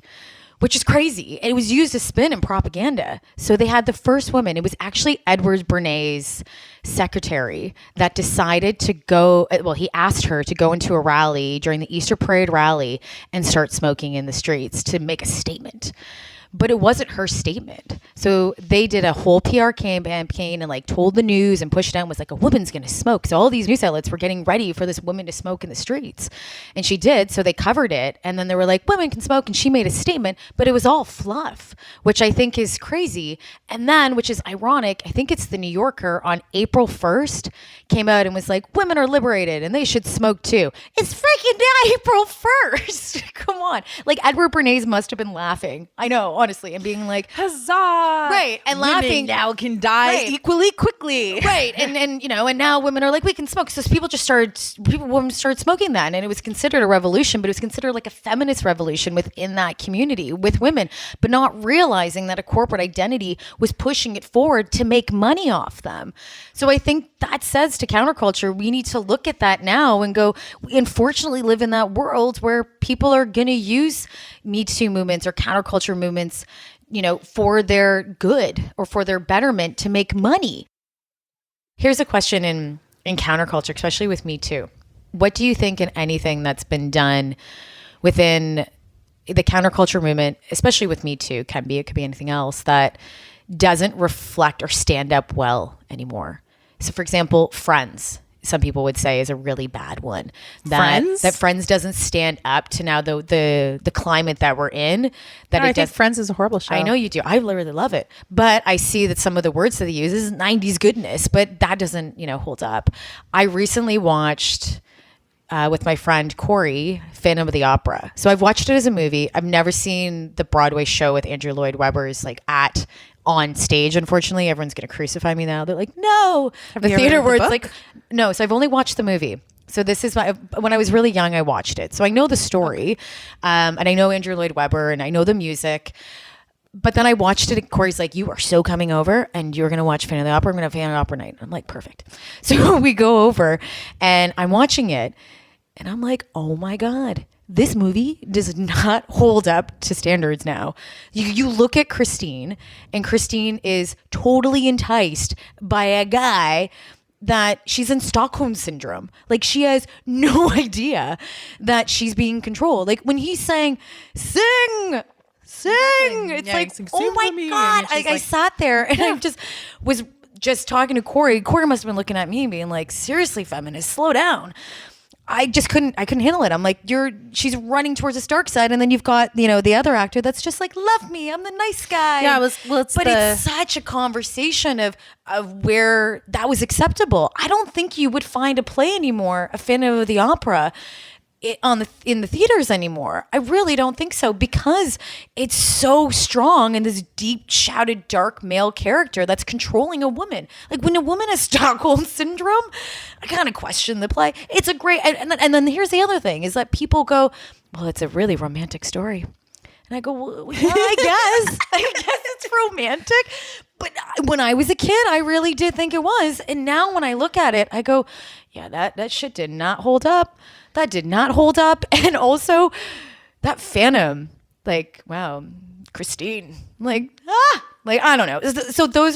Which is crazy. It was used as spin and propaganda. So they had the first woman. It was actually Edward Bernays' secretary that decided to go. Well, he asked her to go into a rally during the Easter Parade rally and start smoking in the streets to make a statement. but it wasn't her statement. So they did a whole PR campaign and like told the news and pushed out, was like, a woman's going to smoke. So all these news outlets were getting ready for this woman to smoke in the streets. And she did. So they covered it. And then they were like, women can smoke. And she made a statement, but it was all fluff, which I think is crazy. And then, which is ironic, I think it's the New Yorker on April 1st came out and was like, women are liberated and they should smoke too. It's freaking April 1st. Come on. Like Edward Bernays must have been laughing. I know, honestly, and being like, Huzzah! Right. And Women laughing. now can die Right. equally quickly. Right. And you know, and now women are like, we can smoke. So women started smoking then. And it was considered a revolution, but it was considered like a feminist revolution within that community with women, but not realizing that a corporate identity was pushing it forward to make money off them. So I think that says to counterculture, we need to look at that now and go, we unfortunately live in that world where people are going to use Me Too movements or counterculture movements, you know, for their good or for their betterment to make money. Here's a question in counterculture, especially with Me Too. What do you think in anything that's been done within the counterculture movement, especially with Me Too, it could be anything else, that doesn't reflect or stand up well anymore? So for example, Friends, some people would say, is a really bad one. That Friends doesn't stand up to now the climate that we're in. I think Friends is a horrible show. I know you do. I really love it. But I see that some of the words that they use is 90s goodness, but that doesn't, hold up. I recently watched with my friend Corey, Phantom of the Opera. So I've watched it as a movie. I've never seen the Broadway show with Andrew Lloyd Webber's on stage. Unfortunately, everyone's going to crucify me now. They're like, no. The theater where it's like, no. So I've only watched the movie. So this is when I was really young, I watched it. So I know the story, and I know Andrew Lloyd Webber, and I know the music. But then I watched it, and Corey's like, you are so coming over, and you're going to watch Phantom of the Opera. I'm going to have Phantom of the Opera night. I'm like, perfect. So we go over, and I'm watching it, and I'm like, oh my God, this movie does not hold up to standards now. You look at Christine, and Christine is totally enticed by a guy that she's in Stockholm syndrome. Like, she has no idea that she's being controlled. Like, when he's saying, sing, it's yeah, like, sing oh my for me. God. And I sat there and I was talking to Corey. Corey must have been looking at me and being like, seriously, feminist, slow down. I couldn't handle it. I'm like, she's running towards this dark side. And then you've got, the other actor that's just like, love me, I'm the nice guy. Yeah, it's such a conversation of where that was acceptable. I don't think you would find a play anymore, a Phantom of the Opera, in the theaters anymore. I really don't think so, because it's so strong in this deep, shouted, dark male character that's controlling a woman. Like, when a woman has Stockholm syndrome, I kind of question the play. It's a great, and then here's the other thing, is that people go, well, it's a really romantic story. And I go, well, yeah, I guess it's romantic. But when I was a kid, I really did think it was. And now when I look at it, I go, yeah, that shit did not hold up. That did not hold up. And also that Phantom, like, wow, Christine, like, I don't know. So those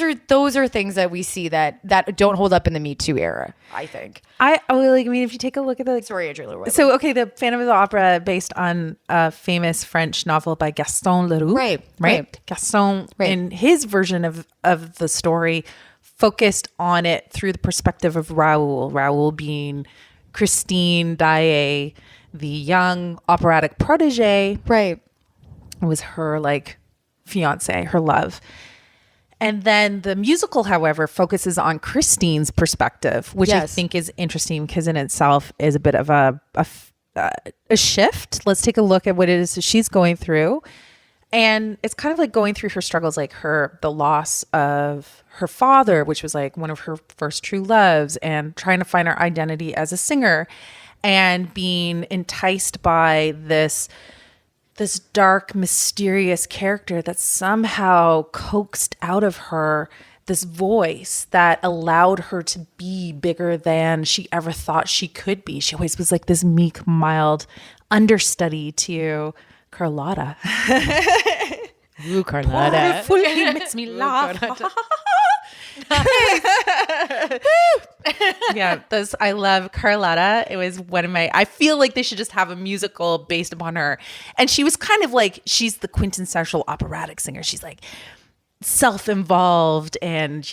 are things that we see that don't hold up in the Me Too era, I think. If you take a look at the... Sorry, Adrienne. So, okay, the Phantom of the Opera, based on a famous French novel by Gaston Leroux. Right. Gaston, in his version of the story, focused on it through the perspective of Raoul. Raoul being Christine Daae, the young operatic protege. Right. It was her, fiance, her love. And then the musical, however, focuses on Christine's perspective, which I think is interesting because in itself is a bit of a shift. Let's take a look at what it is that she's going through. And it's kind of like going through her struggles, like the loss of her father, which was like one of her first true loves, and trying to find her identity as a singer, and being enticed by this dark, mysterious character that somehow coaxed out of her this voice that allowed her to be bigger than she ever thought she could be. She always was like this meek, mild understudy to Carlotta. Ooh, Carlotta. He makes me laugh. Yeah, those I love Carlotta. It was one of my. I feel like they should just have a musical based upon her. And she was kind of like she's the quintessential operatic singer. She's like self-involved and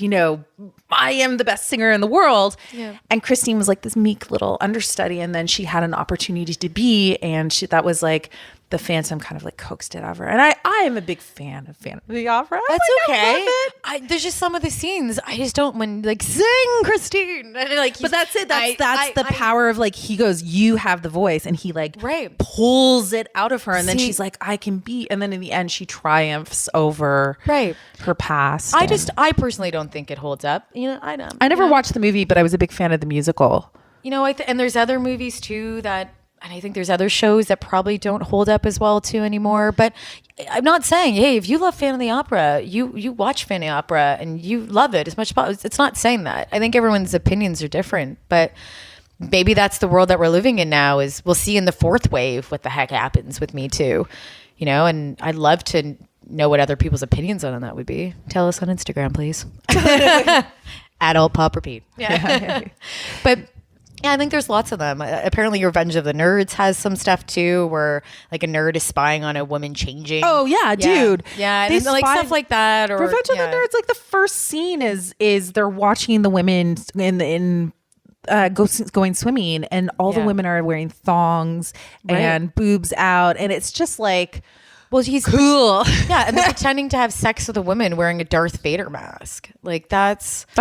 I am the best singer in the world. Yeah. And Christine was like this meek little understudy, and then she had an opportunity to be, and that was like the Phantom kind of like coaxed it out of her. And I am a big fan of Phantom of the Opera. That's like, okay. There's just some of the scenes I just don't when like sing Christine. And, like, but that's it. That's the power of like he goes, you have the voice, and he like pulls it out of her, and then she's like, I can be. And then in the end, she triumphs over her past. I personally don't think it holds up. I never watched the movie, but I was a big fan of the musical. And there's other movies too and I think there's other shows that probably don't hold up as well too anymore. But I'm not saying, hey, if you love Phantom of the Opera, you watch Phantom of the Opera and you love it as much. It's not saying that. I think everyone's opinions are different, but maybe that's the world that we're living in now. Is we'll see in the fourth wave what the heck happens with Me Too, And I'd love to know what other people's opinions on that would be. Tell us on Instagram, please. At Alt.Pop.Repeat. Yeah. But yeah, I think there's lots of them. Apparently, Revenge of the Nerds has some stuff too, where like a nerd is spying on a woman changing. Oh yeah, dude. Yeah, and like stuff like that. Or Revenge of the Nerds, like the first scene is they're watching the women going swimming, and all the women are wearing thongs and boobs out, and it's just like. Well, he's cool. Yeah, and they're pretending to have sex with a woman wearing a Darth Vader mask. Like that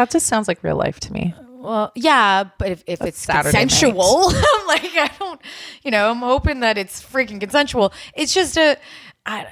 just sounds like real life to me. Well, yeah, but if it's Saturday consensual, I'm like, I don't, I'm hoping that it's freaking consensual. It's just I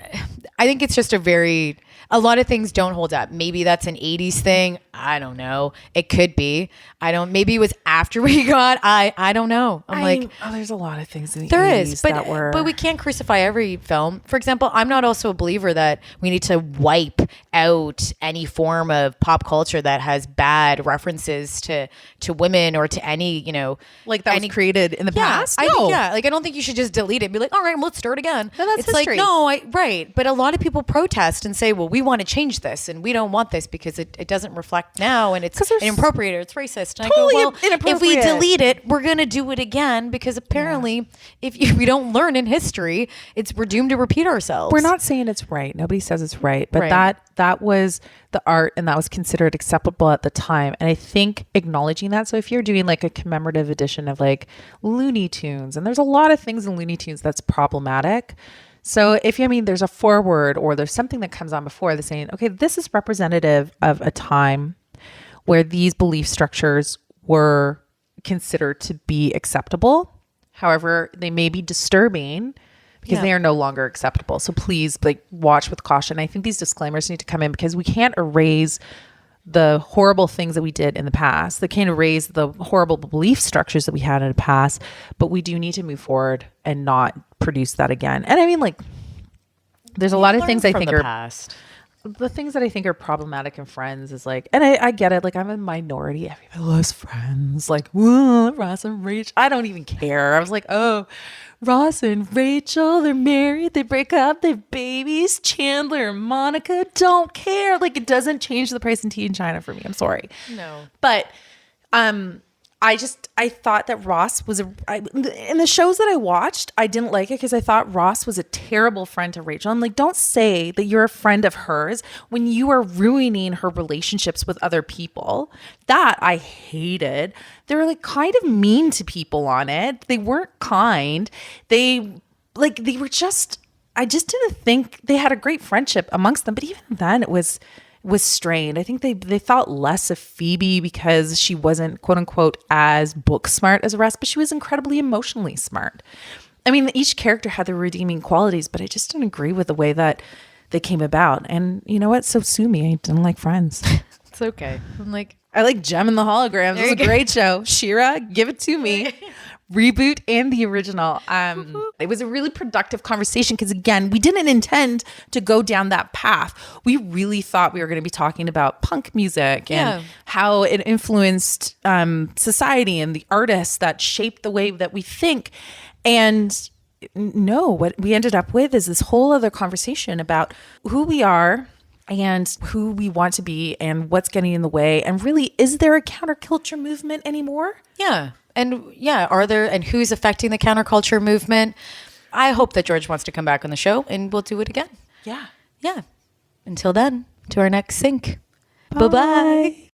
think it's just a lot of things don't hold up. Maybe that's an 80s thing. I don't know. It could be. Maybe it was after we got, I don't know. There's a lot of things in the there 80s is, but we can't crucify every film. For example, I'm not also a believer that we need to wipe out any form of pop culture that has bad references to women or to any, like that was created in the past. I think, I don't think you should just delete it and be like, all right, let's start again. No, that's it's history. Like, right. But a lot of people protest and say, well, we want to change this and we don't want this because it doesn't reflect now and it's inappropriate or it's racist. And totally I go, well, if we delete it, we're going to do it again because apparently if we don't learn in history, we're doomed to repeat ourselves. We're not saying it's right. Nobody says it's right. But that was the art and that was considered acceptable at the time. And I think acknowledging that. So if you're doing like a commemorative edition of like Looney Tunes, and there's a lot of things in Looney Tunes that's problematic. So there's a foreword or there's something that comes on before the saying, okay, this is representative of a time where these belief structures were considered to be acceptable. However, they may be disturbing because they are no longer acceptable. So please watch with caution. I think these disclaimers need to come in because we can't erase the horrible things that we did in the past. They can't erase the horrible belief structures that we had in the past, but we do need to move forward and not produce that again. And there's a lot of things I think are past. The things that I think are problematic in Friends is and I get it. I'm a minority. Everybody loves Friends. Ross and Rachel. I don't even care. I was like, oh, Ross and Rachel, they're married. They break up. They have babies. Chandler and Monica don't care. It doesn't change the price in tea in China for me. I'm sorry. No. But, I thought that Ross was in the shows that I watched, I didn't like it because I thought Ross was a terrible friend to Rachel. I'm like, don't say that you're a friend of hers when you are ruining her relationships with other people. That I hated. They were kind of mean to people on it. They weren't kind. They were just, I just didn't think they had a great friendship amongst them. But even then it was strained. I think they thought less of Phoebe because she wasn't quote unquote as book smart as the rest, but she was incredibly emotionally smart. Each character had their redeeming qualities, but I just didn't agree with the way that they came about. And you know what? So sue me. I didn't like Friends. It's okay. I like Gem and the Holograms. It was a great show. Shira, give it to me. Reboot and the original. It was a really productive conversation because, again, we didn't intend to go down that path. We really thought we were going to be talking about punk music and how it influenced society and the artists that shaped the way that we think. And no, what we ended up with is this whole other conversation about who we are and who we want to be and what's getting in the way. And really, is there a counterculture movement anymore? Yeah. And and who's affecting the counterculture movement? I hope that George wants to come back on the show and we'll do it again. Yeah. Yeah. Until then, to our next sync. Bye-bye.